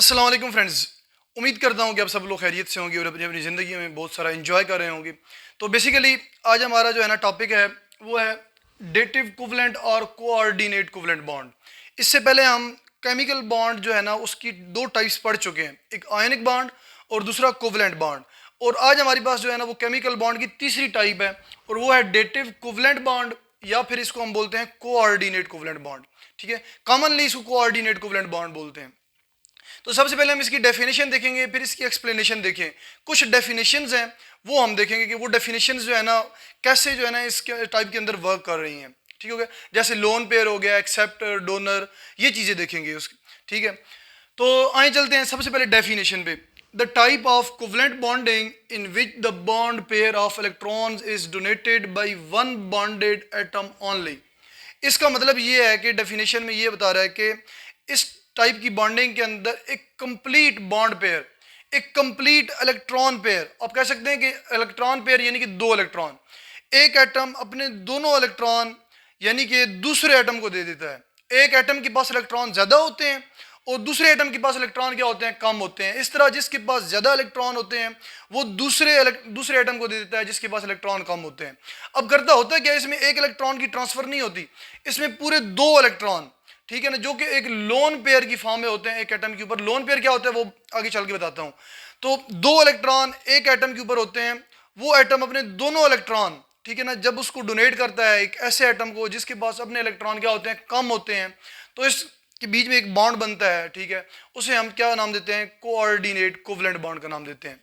अस्सलाम वालेकुम फ्रेंड्स। उम्मीद करता हूँ कि आप सब लोग खैरियत से होंगे और अपनी अपनी ज़िंदगी में बहुत सारा एंजॉय कर रहे होंगे। तो बेसिकली आज हमारा जो है ना टॉपिक है वो है डेटिव कोवलेंट और कोऑर्डिनेट कोवलेंट बॉन्ड। इससे पहले हम केमिकल बॉन्ड जो है ना उसकी दो टाइप्स पढ़ चुके हैं, एक आयनिक बॉन्ड और दूसरा कोवलेंट बॉन्ड। और आज हमारे पास जो है ना वो केमिकल बॉन्ड की तीसरी टाइप है और वो है डेटिव कोवलेंट बॉन्ड, या फिर इसको हम बोलते हैं कोऑर्डिनेट कोवलेंट बॉन्ड। ठीक है, कॉमनली इसको कोऑर्डिनेट कोवलेंट बॉन्ड बोलते हैं। तो सबसे पहले हम इसकी डेफिनेशन देखेंगे, फिर इसकी एक्सप्लेनेशन देखें। कुछ डेफिनेशंस हैं वो हम देखेंगे कि वो डेफिनेशंस जो है ना कैसे जो है ना इस टाइप के अंदर वर्क कर रही हैं। ठीक हो गया, जैसे लोन पेयर हो गया, एक्सेप्टर, डोनर, ये चीज़ें देखेंगे उसकी। ठीक है, तो आए चलते हैं सबसे पहले डेफिनेशन पे। The type of covalent bonding in which the bond pair of electrons is donated by one bonded atom only. इसका मतलब ये है कि डेफिनेशन में ये बता रहा है कि इस टाइप की बॉन्डिंग के अंदर एक कंप्लीट बॉन्ड पेयर, एक कंप्लीट इलेक्ट्रॉन पेयर, आप कह सकते हैं कि इलेक्ट्रॉन पेयर यानी कि दो इलेक्ट्रॉन, एक एटम अपने दोनों इलेक्ट्रॉन यानी कि दूसरे एटम को दे देता है। एक एटम के पास इलेक्ट्रॉन ज़्यादा होते हैं और दूसरे एटम के पास इलेक्ट्रॉन क्या होते हैं, कम होते हैं। इस तरह जिसके पास ज़्यादा इलेक्ट्रॉन होते हैं वो दूसरे एटम को दे देता है जिसके पास इलेक्ट्रॉन कम होते हैं। अब करता होता है क्या, इसमें एक इलेक्ट्रॉन की ट्रांसफ़र नहीं होती, इसमें पूरे दो इलेक्ट्रॉन, ठीक है ना, जो कि एक लोन पेयर की फॉर्म में होते हैं एक एटम के ऊपर। लोन पेयर क्या होता है वो आगे चल के बताता हूँ। तो दो इलेक्ट्रॉन एक एटम के ऊपर होते हैं, वो एटम अपने दोनों इलेक्ट्रॉन, ठीक है ना, जब उसको डोनेट करता है एक ऐसे एटम को जिसके पास अपने इलेक्ट्रॉन क्या होते हैं, कम होते हैं, तो इसके बीच में एक बॉन्ड बनता है। ठीक है, उसे हम क्या नाम देते हैं, कोऑर्डिनेट कोवलेंट बॉन्ड का नाम देते हैं।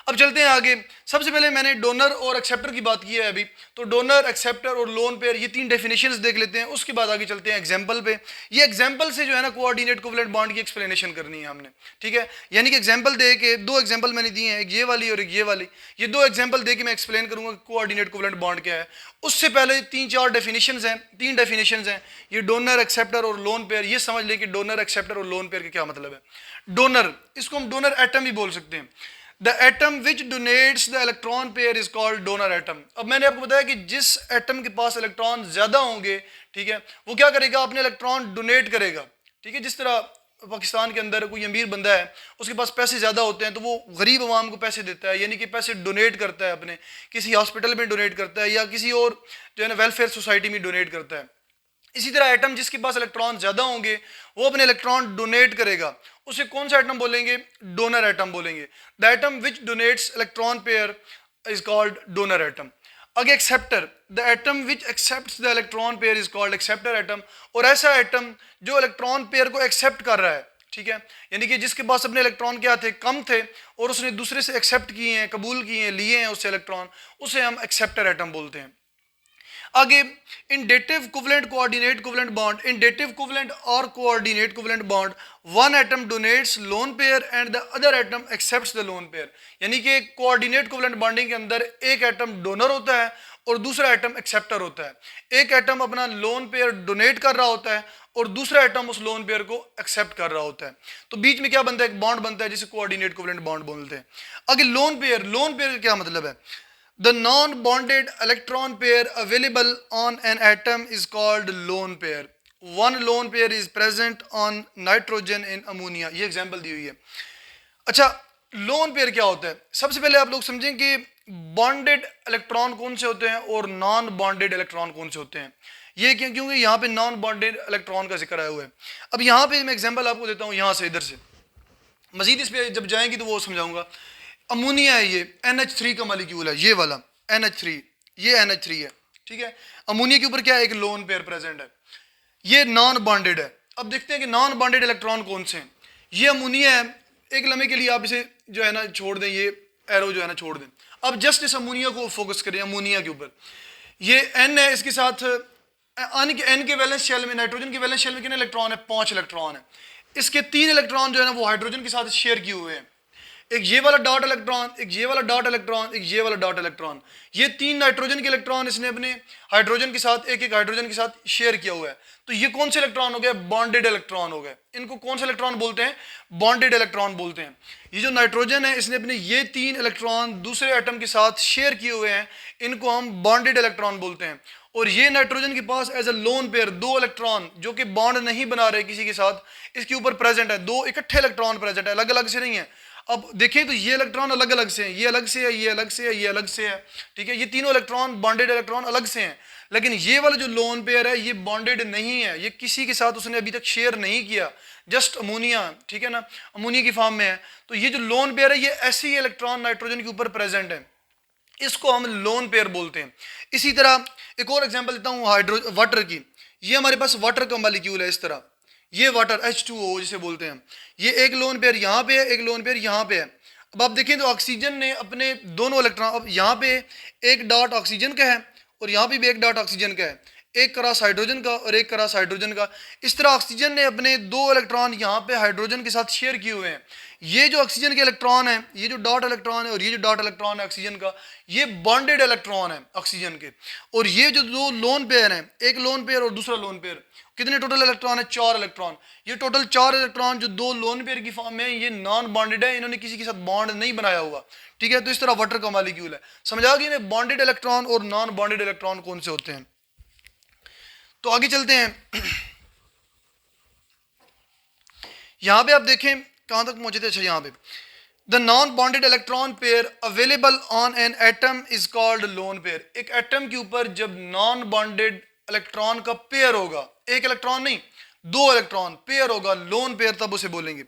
अब चलते हैं आगे। सबसे पहले मैंने डोनर और एक्सेप्टर की बात की है अभी, तो डोनर, एक्सेप्टर और लोन पेयर, ये तीन डेफिनेशंस देख लेते हैं, उसके बाद आगे चलते हैं एग्जांपल पे। ये एग्जांपल से जो है ना कोऑर्डिनेट कोवलेंट बॉन्ड की एक्सप्लेनेशन करनी है हमने। ठीक है, यानी कि एग्जांपल दे के, दो एग्जांपल मैंने दिए हैं, एक ये वाली और एक ये वाली, ये दो एग्जांपल दे के मैं एक्सप्लेन करूंगा कोऑर्डिनेट कोवलेंट बॉन्ड क्या है। उससे पहले तीन चार डेफिनेशंस हैं, तीन डेफिनेशंस हैं, ये डोनर, एक्सेप्टर और लोन पेयर। ये समझ ले कि डोनर, एक्सेप्टर और लोन पेयर का क्या मतलब है। डोनर, इसको हम डोनर एटम भी बोल सकते हैं। The atom which donates the electron pair is called donor atom. अब मैंने आपको बताया कि जिस एटम के पास इलेक्ट्रॉन ज्यादा होंगे, ठीक है, वो क्या करेगा, अपने इलेक्ट्रॉन डोनेट करेगा। ठीक है, जिस तरह पाकिस्तान के अंदर कोई अमीर बंदा है, उसके पास पैसे ज़्यादा होते हैं तो वो गरीब आवाम को पैसे देता है, यानी कि पैसे डोनेट करता है, अपने किसी हॉस्पिटल में डोनेट करता है या किसी और जो है ना वेलफेयर सोसाइटी में डोनेट करता है। इसी तरह एटम जिसके पास इलेक्ट्रॉन ज़्यादा होंगे वो अपने इलेक्ट्रॉन डोनेट करेगा, उसे कौन सा एटम बोलेंगे, डोनर एटम बोलेंगे। The atom which donates electron pair is called donor atom. आगे acceptor, the atom which accepts the electron pair is called acceptor atom. और ऐसा एटम जो इलेक्ट्रॉन पेयर को एक्सेप्ट कर रहा है, ठीक है, यानी कि जिसके पास अपने इलेक्ट्रॉन क्या थे, कम थे, और उसने दूसरे से एक्सेप्ट किए हैं, कबूल किए हैं, लिए हैं उससे इलेक्ट्रॉन, उसे हम एक्सेप्टर एटम बोलते हैं। आगे in dative covalent coordinate covalent bond, in dative covalent और coordinate covalent bond one atom donates lone pair and the other atom accepts the lone pair. यानी कि कोऑर्डिनेट कोवलेंट बॉन्डिंग के अंदर एक एटम डोनर होता है और दूसरा एटम एक्सेप्टर होता है। एक एटम अपना लोन पेयर डोनेट कर रहा होता है और दूसरा एटम उस लोन पेयर को एक्सेप्ट कर रहा होता है। तो बीच में क्या बनता है, एक बॉन्ड बनता है जिसे कोऑर्डिनेट कोवलेंट बॉन्ड बोलते हैं। आगे लोन पेयर, लोन पेयर का क्या मतलब है, the non-bonded electron pair available on an atom is called lone pair. One lone pair is present on nitrogen in ammonia. ये एग्जाम्पल दी हुई है। अच्छा, लोन पेयर क्या होता है, सबसे पहले आप लोग समझें कि बॉन्डेड इलेक्ट्रॉन कौन से होते हैं और नॉन बॉन्डेड इलेक्ट्रॉन कौन से होते हैं। ये क्यों, क्योंकि यहाँ पे नॉन बॉन्डेड इलेक्ट्रॉन का जिक्र आया हुआ है। अब यहाँ पे मैं एग्जाम्पल आपको देता हूँ, यहाँ से, इधर से, मजीद इस पर जब जाएंगी तो वो समझाऊंगा। अमोनिया है, ये NH3 का मॉलिक्यूल है, ये वाला NH3, ये NH3 है। ठीक है, अमोनिया के ऊपर क्या है, एक लोन पेयर प्रेजेंट है, ये नॉन बॉन्डेड है। अब देखते हैं कि नॉन बॉन्डेड इलेक्ट्रॉन कौन से हैं। ये अमोनिया है, एक लम्हे के लिए आप इसे जो है ना छोड़ दें, ये एरो जो है ना छोड़ दें। अब जस्ट इस अमोनिया को फोकस करें, अमोनिया के ऊपर, ये N है, इसके साथ N के वैलेंस शेल में, नाइट्रोजन के वैलेंस शेल में कितने इलेक्ट्रॉन है, 5 इलेक्ट्रॉन है। इसके 3 इलेक्ट्रॉन जो है ना वो हाइड्रोजन के साथ शेयर किए हुए हैं, एक ये वाला डॉट इलेक्ट्रॉन, एक ये वाला डॉट इलेक्ट्रॉन, एक ये वाला डॉट इलेक्ट्रॉन। ये 3 नाइट्रोजन के इलेक्ट्रॉन इसने अपने हाइड्रोजन के साथ, एक एक हाइड्रोजन के साथ शेयर किया हुआ है। तो ये कौन से इलेक्ट्रॉन हो गए, बॉन्डेड इलेक्ट्रॉन हो गए। इनको कौन से इलेक्ट्रॉन बोलते हैं, बॉन्डेड इलेक्ट्रॉन बोलते हैं। ये जो नाइट्रोजन है इसने अपने ये 3 इलेक्ट्रॉन दूसरे एटम के साथ शेयर किए हुए हैं, इनको हम बॉन्डेड इलेक्ट्रॉन बोलते हैं। और ये नाइट्रोजन के पास एज अ लोन पेयर दो इलेक्ट्रॉन जो कि बॉन्ड नहीं बना रहे किसी के साथ, इसके ऊपर प्रेजेंट है, दो इकट्ठे इलेक्ट्रॉन प्रेजेंट है, अलग अलग से नहीं है। अब देखें तो ये इलेक्ट्रॉन अलग अलग से हैं, ये अलग से है, ये अलग से है, ये अलग से है, ठीक है, ये तीनों इलेक्ट्रॉन बॉन्डेड इलेक्ट्रॉन अलग से हैं। लेकिन ये वाला जो लोन पेयर है ये बॉन्डेड नहीं है, ये किसी के साथ उसने अभी तक शेयर नहीं किया, जस्ट अमोनिया, ठीक है ना, अमोनिया की फॉर्म में है। तो ये जो लोन पेयर है ये ऐसे ही इलेक्ट्रॉन नाइट्रोजन के ऊपर प्रेजेंट है, इसको हम लोन पेयर बोलते हैं। इसी तरह एक और एग्जांपल देता हूँ वाटर की। ये हमारे पास वाटर का मॉलिक्यूल है, इस तरह ये वाटर H2O जिसे बोलते हैं, ये एक लोन पेयर यहाँ पे है, एक लोन पेयर यहाँ पे है। अब आप देखें तो ऑक्सीजन ने अपने दोनों इलेक्ट्रॉन, अब यहाँ पे एक डॉट ऑक्सीजन का है और यहाँ पे भी एक डॉट ऑक्सीजन का है, एक क्रॉस हाइड्रोजन का और एक क्रॉस हाइड्रोजन का। इस तरह ऑक्सीजन ने अपने दो इलेक्ट्रॉन यहाँ पे हाइड्रोजन के साथ शेयर किए हुए हैं। ये जो ऑक्सीजन के इलेक्ट्रॉन है, ये जो डॉट इलेक्ट्रॉन है और ये जो डॉट इलेक्ट्रॉन है ऑक्सीजन का, ये बॉन्डेड इलेक्ट्रॉन है ऑक्सीजन के। और ये जो दो लोन पेयर हैं, एक लोन पेयर और दूसरा लोन पेयर, कितने टोटल इलेक्ट्रॉन है? 4 इलेक्ट्रॉन। ये टोटल 4 इलेक्ट्रॉन जो दो लोन पेयर की फॉर्म में है, ये नॉन बॉन्डेड है, इन्होंने किसी के साथ बॉन्ड नहीं बनाया हुआ, ठीक है। तो इस तरह वाटर का मॉलिक्यूल है। समझा कि बॉन्डेड इलेक्ट्रॉन और नॉन बॉन्डेड इलेक्ट्रॉन कौन से होते हैं। तो आगे चलते हैं। यहां पे आप देखें कहां तक पहुंचे थे। अच्छा, यहां पे the non bonded electron pair available on an atom is called lone pair. एक एटम के ऊपर जब नॉन बॉन्डेड इलेक्ट्रॉन का पेयर होगा, एक इलेक्ट्रॉन नहीं, दो इलेक्ट्रॉन पेयर होगा, लोन पेयर, तब उसे बोलेंगे।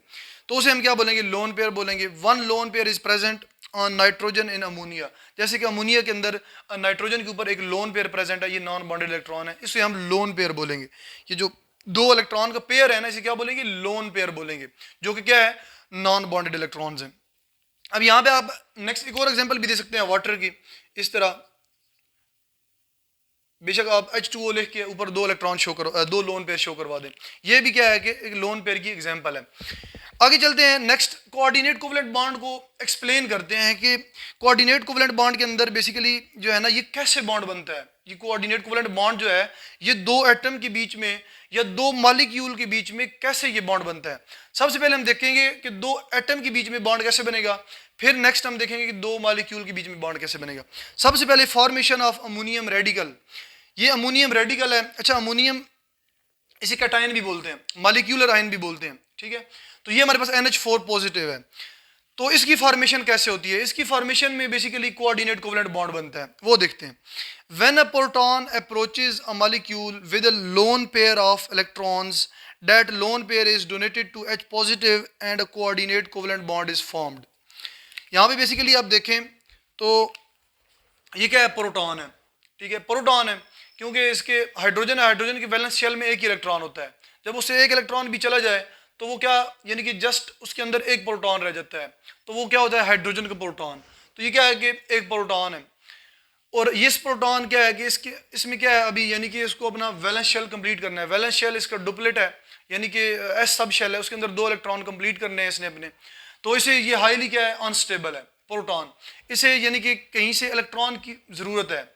तो उसे हम क्या बोलेंगे? लोन पेयर बोलेंगे। One loan pair is present on nitrogen in ammonia. जैसे कि अमोनिया के अंदर नाइट्रोजन के ऊपर एक लोन पेयर प्रेजेंट है, ये नॉन बॉन्डेड इलेक्ट्रॉन है, इसे हम लोन पेयर बोलेंगे। ये जो दो इलेक्ट्रॉन का पेयर है ना, इसे क्या बोलेंगे? लोन पेयर बोलेंगे, जो कि क्या है? नॉन बॉन्डेड इलेक्ट्रॉन्स हैं। अब यहाँ पे आप नेक्स्ट एक और एग्जांपल भी दे सकते हैं वाटर की। इस तरह बेशक आप H2O लिख के ऊपर दो इलेक्ट्रॉन शो करो, दो लोन पेयर शो करवा दें, ये भी क्या है कि एक लोन पेयर की एग्जांपल है। आगे चलते हैं, नेक्स्ट कोऑर्डिनेट कोवलेंट बॉन्ड को एक्सप्लेन करते हैं कि कोऑर्डिनेट कोवलेंट बॉन्ड के अंदर बेसिकली जो है ना, ये कैसे बॉन्ड बनता है। ये कोऑर्डिनेट कोवलेंट बॉन्ड जो है, ये दो एटम के बीच में या दो मॉलिक्यूल के बीच में कैसे ये बॉन्ड बनता है। सबसे पहले हम देखेंगे कि दो एटम के बीच में बॉन्ड कैसे बनेगा, फिर नेक्स्ट हम देखेंगे कि दो मॉलिक्यूल के बीच में बॉन्ड कैसे बनेगा। सबसे पहले फॉर्मेशन ऑफ अमोनियम रेडिकल। ये अमोनियम रेडिकल है। अच्छा, अमोनियम इसे कैटायन भी बोलते हैं, मॉलिक्यूलर आयन भी बोलते हैं, ठीक है। तो ये हमारे पास NH4 पॉजिटिव है। तो इसकी फॉर्मेशन कैसे होती है? इसकी फॉर्मेशन में बेसिकली कोऑर्डिनेट कोवलेंट बॉन्ड बनता है, वो देखते हैं। When a proton approaches a molecule with a lone pair of electrons, that lone pair is donated to H positive and a coordinate covalent bond is formed. यहाँ पे basically आप देखें तो ये क्या है? प्रोटॉन है, ठीक है, प्रोटॉन है, क्योंकि इसके हाइड्रोजन है, हाइड्रोजन के वैलेंस शेल में एक ही इलेक्ट्रॉन होता है। जब उससे एक इलेक्ट्रॉन भी चला जाए तो वो क्या, यानी कि जस्ट उसके अंदर एक प्रोटॉन रह जाता है, तो वो क्या होता है? हाइड्रोजन का प्रोटॉन। तो ये क्या है कि एक प्रोटॉन है। और ये इस प्रोटॉन क्या है कि इसमें क्या है अभी, यानी कि इसको अपना वैलेंस शेल कंप्लीट करना है। वैलेंस शेल इसका डुप्लेट है, यानी कि S सब शेल है, उसके अंदर दो इलेक्ट्रॉन कंप्लीट करने हैं इसने अपने। तो इसे ये हाईली क्या है? अनस्टेबल है प्रोटॉन। इसे यानी कि कहीं से इलेक्ट्रॉन की ज़रूरत है,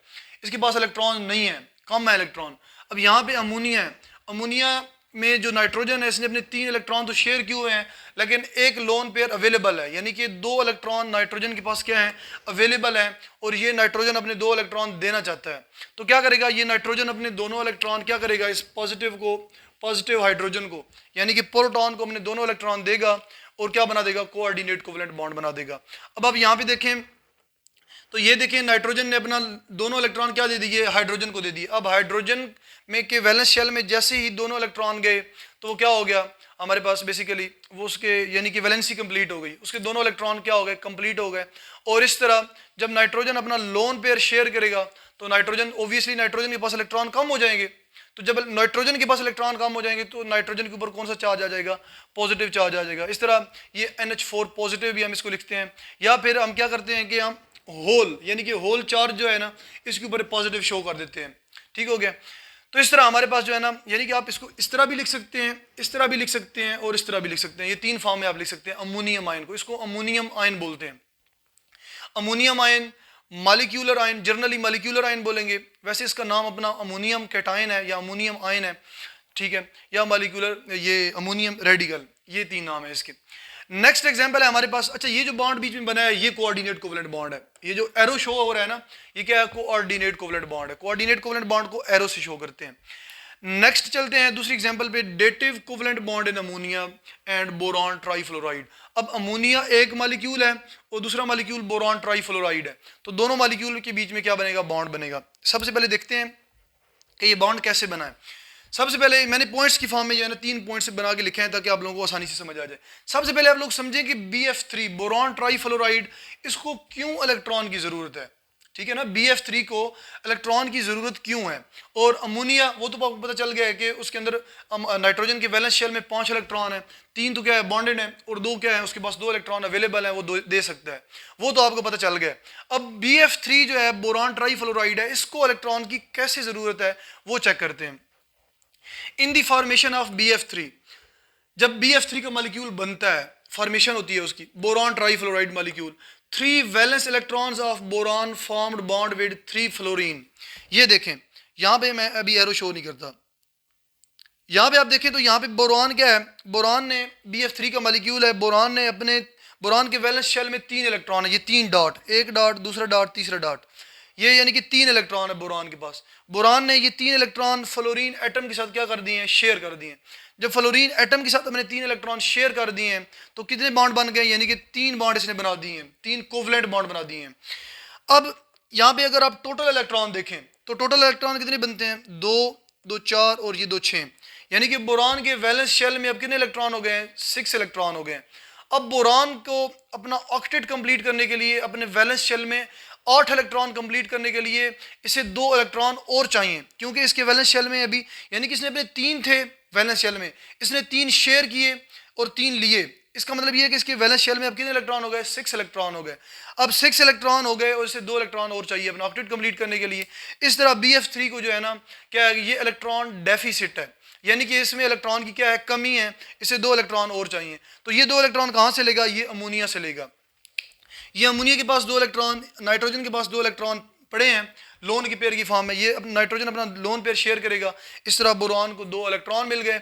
इसके पास इलेक्ट्रॉन नहीं है, कम है इलेक्ट्रॉन। अब यहाँ पे अमोनिया है, अमोनिया में जो नाइट्रोजन है इसने अपने 3 इलेक्ट्रॉन तो शेयर किए हुए हैं, लेकिन एक लोन पेयर अवेलेबल है, यानी कि 2 इलेक्ट्रॉन नाइट्रोजन के पास क्या है? अवेलेबल है। और ये नाइट्रोजन अपने 2 इलेक्ट्रॉन देना चाहता है, तो क्या करेगा? ये नाइट्रोजन अपने दोनों इलेक्ट्रॉन क्या करेगा? इस पॉजिटिव को, पॉजिटिव हाइड्रोजन को, यानी कि प्रोटॉन को अपने दोनों इलेक्ट्रॉन देगा और क्या बना देगा? कोऑर्डिनेट कोवलेंट बॉन्ड बना देगा। अब आप यहाँ पे देखें तो ये देखिए नाइट्रोजन ने अपना दोनों इलेक्ट्रॉन क्या दे दिए? हाइड्रोजन को दे दिए। अब हाइड्रोजन में के वैलेंस शेल में जैसे ही दोनों इलेक्ट्रॉन गए तो वो क्या हो गया हमारे पास? बेसिकली वो उसके यानी कि वैलेंसी कंप्लीट हो गई, उसके दोनों इलेक्ट्रॉन क्या हो गए? कंप्लीट हो गए। और इस तरह जब नाइट्रोजन अपना लोन पेयर शेयर करेगा तो नाइट्रोजन, ओब्वियसली नाइट्रोजन के पास इलेक्ट्रॉन कम हो जाएंगे। तो जब नाइट्रोजन के पास इलेक्ट्रॉन कम हो जाएंगे तो नाइट्रोजन के ऊपर कौन सा चार्ज आ जाएगा? पॉजिटिव चार्ज आ जाएगा। इस तरह ये NH4 पॉजिटिव भी हम इसको लिखते हैं। या फिर हम क्या करते हैं कि हम होल, यानी कि होल चार्ज जो है ना, इसके ऊपर पॉजिटिव शो कर देते हैं, ठीक हो गया। तो इस तरह हमारे पास जो है ना, यानी कि आप इसको इस तरह भी लिख सकते हैं, इस तरह भी लिख सकते हैं और इस तरह भी लिख सकते हैं। ये 3 फॉर्म में आप लिख सकते हैं अमोनियम आयन को। इसको अमोनियम आयन बोलते हैं। Ammonium ion molecular ion, generally molecular ion बोलेंगे, वैसे इसका नाम अपना अमोनियम कैटायन है या अमोनियम आयन है, ठीक है, या मॉलिक्यूलर ये अमोनियम रेडिकल, ये 3 नाम है इसके। नेक्स्ट एग्जांपल है हमारे पास, अच्छा ये जो बॉन्ड बीच में बना है ये कोऑर्डिनेट कोवेलेंट बॉन्ड है, ये जो एरो शो हो रहा है ना ये क्या है, कोऑर्डिनेट कोवेलेंट बॉन्ड है। कोऑर्डिनेट कोवेलेंट बॉन्ड को एरो से शो करते हैं। नेक्स्ट चलते हैं दूसरी एग्जांपल पे, dative covalent bond in ammonia and boron trifluoride. अब अमोनिया एक मॉलिक्यूल है और दूसरा मॉलिक्यूल बोरॉन ट्राइफ्लोराइड है, तो दोनों मॉलिक्यूल के बीच में क्या बनेगा, बॉन्ड बनेगा। सबसे पहले देखते हैं कि ये बॉन्ड कैसे बना है। सबसे पहले मैंने पॉइंट्स की फॉर्म में जो है ना 3 पॉइंट्स बना के लिखे हैं ताकि आप लोगों को आसानी से समझ आ जाए। सबसे पहले आप लोग समझें कि BF3 बोरॉन ट्राइफ्लोराइड, इसको क्यों इलेक्ट्रॉन की ज़रूरत है, ठीक है ना। BF3 को इलेक्ट्रॉन की ज़रूरत क्यों है। और अमोनिया वो तो आपको पता चल गया है कि उसके अंदर नाइट्रोजन के वैलेंस शेल में 5 इलेक्ट्रॉन है, 3 तो क्या है बॉन्डेड है और 2 क्या है उसके पास 2 इलेक्ट्रॉन अवेलेबल है, वो दे सकता है, वो तो आपको पता चल गया। अब BF3 जो है बोरॉन ट्राइफ्लोराइड है, इसको इलेक्ट्रॉन की कैसे ज़रूरत है वो चेक करते हैं। इन द फॉर्मेशन ऑफ BF3, जब BF3 का मॉलिक्यूल बनता है, फॉर्मेशन होती है उसकी, boron trifluoride molecule, 3 valence electrons of boron formed bond with 3 fluorine. ये देखें यहां पे मैं अभी एरो शो नहीं करता, यहां पे आप देखें तो यहां पे बोरॉन क्या है, बोरॉन ने BF3 का मॉलिक्यूल है, बोरॉन ने अपने बोरॉन के वैलेंस शेल में 3 इलेक्ट्रॉन है, ये 3 डॉट, एक डॉट दूसरा डॉट तीसरा डॉट, ये यानी कि 3 इलेक्ट्रॉन है बोरॉन के पास। बोरॉन ने ये 3 इलेक्ट्रॉन फ्लोरीन एटम के साथ क्या कर दिए हैं, शेयर कर दिए हैं। जब फ्लोरीन एटम के साथ हमने 3 इलेक्ट्रॉन शेयर कर दिए हैं तो कितने बॉन्ड बन गए, यानी कि 3 बॉन्ड इसने बना दिए हैं, 3 कोवलेंट बॉन्ड बना दिए हैं। अब यहाँ पे अगर आप टोटल इलेक्ट्रॉन देखें तो टोटल इलेक्ट्रॉन कितने बनते हैं, 2 2 4 और ये 2 6, यानी कि बोरॉन के वैलेंस शेल में अब कितने इलेक्ट्रॉन हो गए हैं, 6 इलेक्ट्रॉन हो गए हैं। अब बोरॉन को अपना ऑक्टेट कंप्लीट करने के लिए, अपने वैलेंस शेल में 8 इलेक्ट्रॉन कंप्लीट करने के लिए इसे 2 इलेक्ट्रॉन और चाहिए, क्योंकि इसके वैलेंस शेल में अभी, यानी कि इसने अपने 3 थे वैलेंस शेल में, इसने 3 शेयर किए और 3 लिए। इसका मतलब ये है कि इसके वैलेंस शेल में अब कितने इलेक्ट्रॉन हो गए, 6 इलेक्ट्रॉन हो गए। अब 6 इलेक्ट्रॉन हो गए और इसे 2 इलेक्ट्रॉन और चाहिए अपना ऑक्टेट कंप्लीट करने के लिए। इस तरह BF3 को जो है ना क्या है, ये इलेक्ट्रॉन डेफिसिट है, यानी कि इसमें इलेक्ट्रॉन की क्या है, कमी है, इसे 2 इलेक्ट्रॉन और चाहिए। तो ये 2 इलेक्ट्रॉन कहाँ से लेगा, ये अमोनिया से लेगा। ये अमोनिया के पास 2 इलेक्ट्रॉन, नाइट्रोजन के पास 2 इलेक्ट्रॉन पड़े हैं लोन की पेयर की फॉर्म में, ये नाइट्रोजन अपना लोन पेयर शेयर करेगा। इस तरह बोरॉन को 2 इलेक्ट्रॉन मिल गए,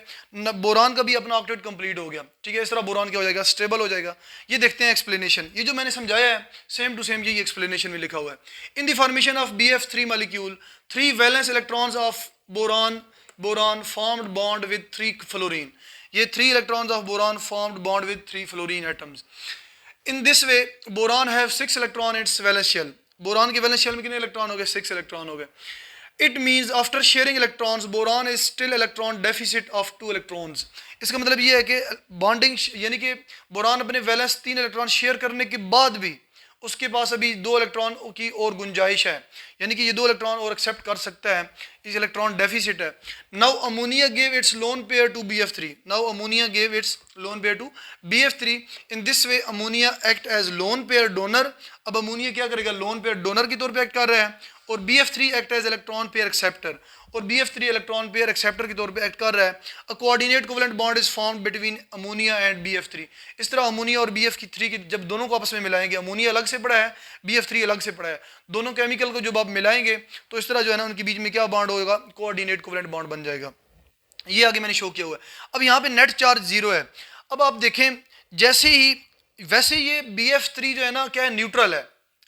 बोरॉन का भी अपना ऑक्टेट कंप्लीट हो गया, ठीक है। इस तरह बोरॉन क्या हो जाएगा, स्टेबल हो जाएगा। ये देखते हैं एक्सप्लेनेशन, ये जो मैंने समझाया है सेम टू सेम यही एक्सप्लेनेशन में लिखा हुआ है। In the formation of BF3 molecule, 3 valence electrons of boron formed bond with 3 fluorine. ये 3 electrons of boron formed bond with 3 fluorine atoms. In this way boron have 6 electron its valence shell. Boron के valence shell में कितने electron हो गए, 6 electron हो गए। It means after sharing electrons boron is still electron deficit of 2 electrons. इसका मतलब ये है कि बॉन्डिंग, यानी कि बोरॉन अपने वैलेंस 3 इलेक्ट्रॉन शेयर करने के बाद भी उसके पास अभी 2 इलेक्ट्रॉन की और गुंजाइश है, यानी कि ये 2 इलेक्ट्रॉन और एक्सेप्ट कर सकता है, इस इलेक्ट्रॉन डेफिसिट है। Now ammonia gave its lone pair to BF3। Now ammonia gave its lone pair to BF3। In this way ammonia act as lone pair donor. अब अमोनिया क्या करेगा, लोन पेयर डोनर के तौर पे act कर रहा है, और BF3 act as electron pair acceptor, और BF3 इलेक्ट्रॉन पेयर एक्सेप्टर के तौर पे एक्ट कर रहा है। अ coordinate covalent bond is formed between ammonia and BF3। इस तरह अमोनिया और BF3 की जब दोनों को आपस में मिलाएंगे, अमोनिया अलग से पड़ा है, BF3 अलग से पड़ा है, दोनों केमिकल को जब आप मिलाएंगे तो इस तरह जो है ना उनके बीच में क्या बॉन्ड होगा, कोऑर्डिनेट कोवेलेंट बॉन्ड बन जाएगा। ये आगे मैंने शो किया हुआ है। अब यहाँ पे नेट चार्ज 0 है। अब आप देखें जैसे ही, वैसे ये BF3 जो है ना क्या है, न्यूट्रल है,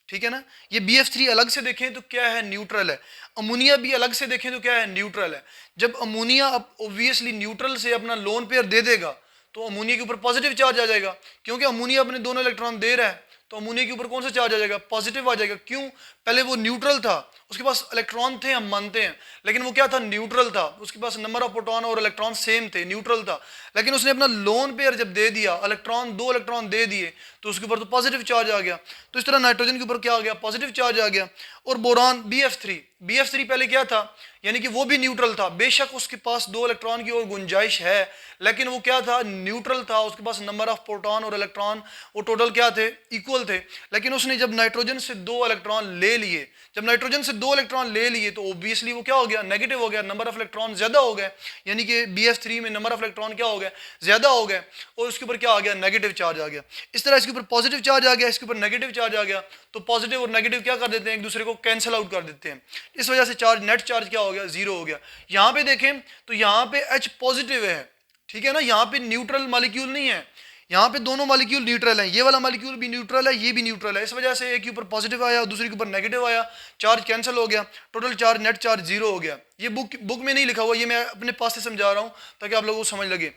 ठीक है ना। ये BF3 अलग से देखें तो क्या है, न्यूट्रल है। अमोनिया भी अलग से देखें तो क्या है, न्यूट्रल है। जब अमोनिया अब ऑब्वियसली न्यूट्रल से अपना लोन पेयर दे देगा तो अमोनिया के ऊपर पॉजिटिव चार्ज आ जाएगा, क्योंकि अमोनिया अपने दोनों इलेक्ट्रॉन दे रहा है, तो अमोनिया के ऊपर कौन सा चार्ज आ जाएगा, पॉजिटिव आ जाएगा। क्यों, पहले वो न्यूट्रल था, उसके पास इलेक्ट्रॉन थे, हम मानते हैं, लेकिन वो क्या था, न्यूट्रल था, उसके पास नंबर ऑफ प्रोटॉन और इलेक्ट्रॉन सेम थे, न्यूट्रल था। लेकिन उसने अपना लोन पेयर जब दे दिया, इलेक्ट्रॉन 2 इलेक्ट्रॉन दे दिए, तो उसके ऊपर तो पॉजिटिव चार्ज आ गया। तो इस तरह नाइट्रोजन के ऊपर क्या आ गया, पॉजिटिव चार्ज आ गया। और बोरॉन BF3 पहले क्या था, यानी कि वो भी न्यूट्रल था, बेशक उसके पास 2 इलेक्ट्रॉन की और गुंजाइश है, लेकिन वो क्या था, न्यूट्रल था, उसके पास नंबर ऑफ प्रोटॉन और इलेक्ट्रॉन वो टोटल क्या थे, इक्वल थे। लेकिन उसने जब नाइट्रोजन से 2 इलेक्ट्रॉन ले लिए, जब नाइट्रोजन से 2 इलेक्ट्रॉन ले लिए तो ऑब्वियसली वो क्या हो गया, नेगेटिव हो गया, नंबर ऑफ इलेक्ट्रॉन ज्यादा हो गए, यानी कि BF3 में नंबर ऑफ इलेक्ट्रॉन क्या हो गए, ज्यादा हो गए, और उसके ऊपर क्या आ गया, नेगेटिव चार्ज आ गया। इस तरह इसके ऊपर पॉजिटिव चार्ज आ गया, इसके ऊपर नेगेटिव चार्ज आ गया, तो पॉजिटिव और नेगेटिव क्या कर देते हैं, एक दूसरे को कैंसिल आउट कर देते हैं। इस वजह से चार्ज, नेट चार्ज क्या हो गया, 0 हो गया। यहाँ पे देखें तो यहाँ पे H पॉजिटिव है, ठीक है ना, यहाँ पे न्यूट्रल मॉलिक्यूल नहीं है, यहाँ पे दोनों मॉलिक्यूल न्यूट्रल हैं, ये वाला मॉलिक्यूल भी न्यूट्रल है, ये भी न्यूट्रल है, इस वजह से एक के ऊपर पॉजिटिव आया और दूसरे के ऊपर नेगेटिव आया, चार्ज कैंसिल हो गया, total charge net charge zero हो गया। ये बुक में नहीं लिखा हुआ, ये मैं अपने पास से समझा रहा हूँ ताकि आप लोगों को समझ लगे।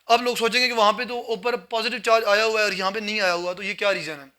आप लोग सोचेंगे कि वहाँ पे तो ऊपर पॉजिटिव चार्ज आया हुआ है और यहाँ पे नहीं आया हुआ, तो ये क्या रीज़न है।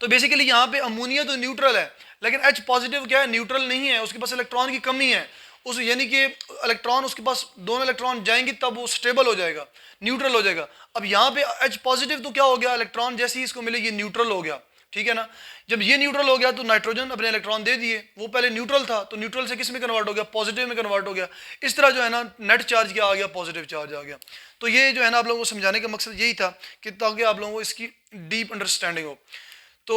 तो बेसिकली यहाँ पे अमोनिया तो न्यूट्रल है, लेकिन H पॉजिटिव क्या है, न्यूट्रल नहीं है, उसके पास इलेक्ट्रॉन की कमी है, उस यानी कि इलेक्ट्रॉन उसके पास दोनों इलेक्ट्रॉन जाएंगे तब वो स्टेबल हो जाएगा, न्यूट्रल हो जाएगा। अब यहाँ पे H पॉजिटिव तो क्या हो गया, इलेक्ट्रॉन जैसे ही इसको मिले ये न्यूट्रल हो गया, ठीक है ना। जब ये न्यूट्रल हो गया तो नाइट्रोजन अपने इलेक्ट्रॉन दे दिए, वो पहले न्यूट्रल था तो न्यूट्रल से किस में कन्वर्ट हो गया, पॉजिटिव में कन्वर्ट हो गया। इस तरह जो है ना नेट चार्ज क्या आ गया, पॉजिटिव चार्ज आ गया। तो ये जो है ना आप लोगों को समझाने का मकसद यही था कि ताकि आप लोगों को इसकी डीप अंडरस्टैंडिंग हो। तो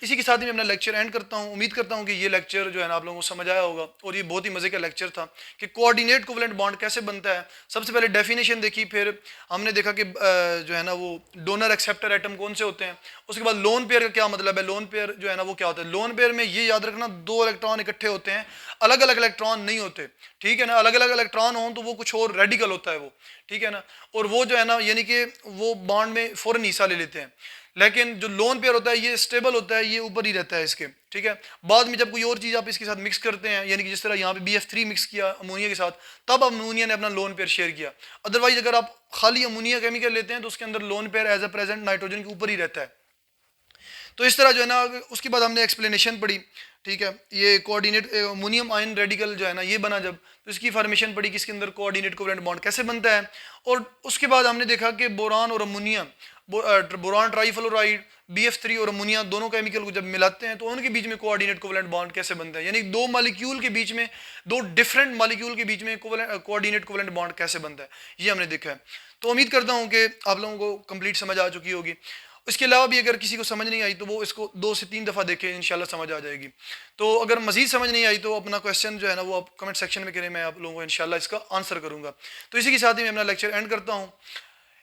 इसी के साथ ही मैं अपना लेक्चर एंड करता हूँ। उम्मीद करता हूँ कि ये लेक्चर जो है ना आप लोगों को समझ आया होगा और ये बहुत ही मज़े का लेक्चर था कि कोऑर्डिनेट कोवेलेंट बॉन्ड कैसे बनता है। सबसे पहले डेफिनेशन देखी, फिर हमने देखा कि जो है ना वो डोनर एक्सेप्टर एटम कौन से होते हैं। उसके बाद लोन पेयर का क्या मतलब है, लोन पेयर जो है ना वो क्या होता है। लोन पेयर में ये याद रखना दो इलेक्ट्रॉन इकट्ठे होते हैं, अलग अलग इलेक्ट्रॉन नहीं होते, ठीक है ना। अलग अलग इलेक्ट्रॉन हो तो वो कुछ और रेडिकल होता है वो, ठीक है ना। और वो जो है ना यानी कि वो बॉन्ड में फ़ौरन हिस्सा ले लेते हैं। लेकिन जो लोन पेयर होता है ये स्टेबल होता है, ये ऊपर ही रहता है इसके, ठीक है। बाद में जब कोई और चीज़ आप इसके साथ मिक्स करते हैं, यानी कि जिस तरह यहाँ पे BF3 मिक्स किया अमोनिया के साथ, तब अमोनिया ने अपना लोन पेयर शेयर किया। अदरवाइज अगर आप खाली अमोनिया केमिकल लेते हैं तो उसके अंदर lone pair as a present nitrogen के ऊपर ही रहता है। तो इस तरह जो है ना उसके बाद हमने एक्सप्लेनेशन पढ़ी, ठीक है। ये कोऑर्डिनेट अमोनियम आयन रेडिकल जो है ना ये बना जब, तो इसकी फॉर्मेशन पढ़ी कि इसके अंदर कोऑर्डिनेट कोवेलेंट बॉन्ड कैसे बनता है। और उसके बाद हमने देखा कि बोरान और अमोनिया, बोरान ट्राईफ्लोराइड, BF3 और अमोनिया दोनों केमिकल को जब मिलाते हैं तो उनके बीच में कोऑर्डिनेट कोवेलेंट बॉन्ड कैसे बनता है, यानी दो मॉलिक्यूल के बीच में, दो डिफरेंट मॉलिक्यूल के बीच में कोऑर्डिनेट कोवेलेंट बॉन्ड कैसे बनता है, ये हमने देखा है। तो उम्मीद करता हूँ कि आप लोगों को कंप्लीट समझ आ चुकी होगी। इसके अलावा भी अगर किसी को समझ नहीं आई तो वो इसको 2 से 3 दफ़ा देखें, इंशाल्लाह समझ आ जाएगी। तो अगर मज़ीद समझ नहीं आई तो अपना क्वेश्चन जो है ना वो आप कमेंट सेक्शन में करें, मैं आप लोगों को इंशाल्लाह इसका आंसर करूँगा। तो इसी के साथ ही मैं अपना लेक्चर एंड करता हूँ।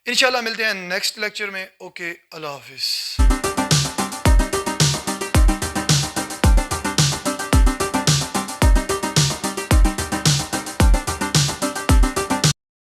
इंशाल्लाह मिलते हैं नेक्स्ट लेक्चर में। ओके, अल्लाह हाफिज़।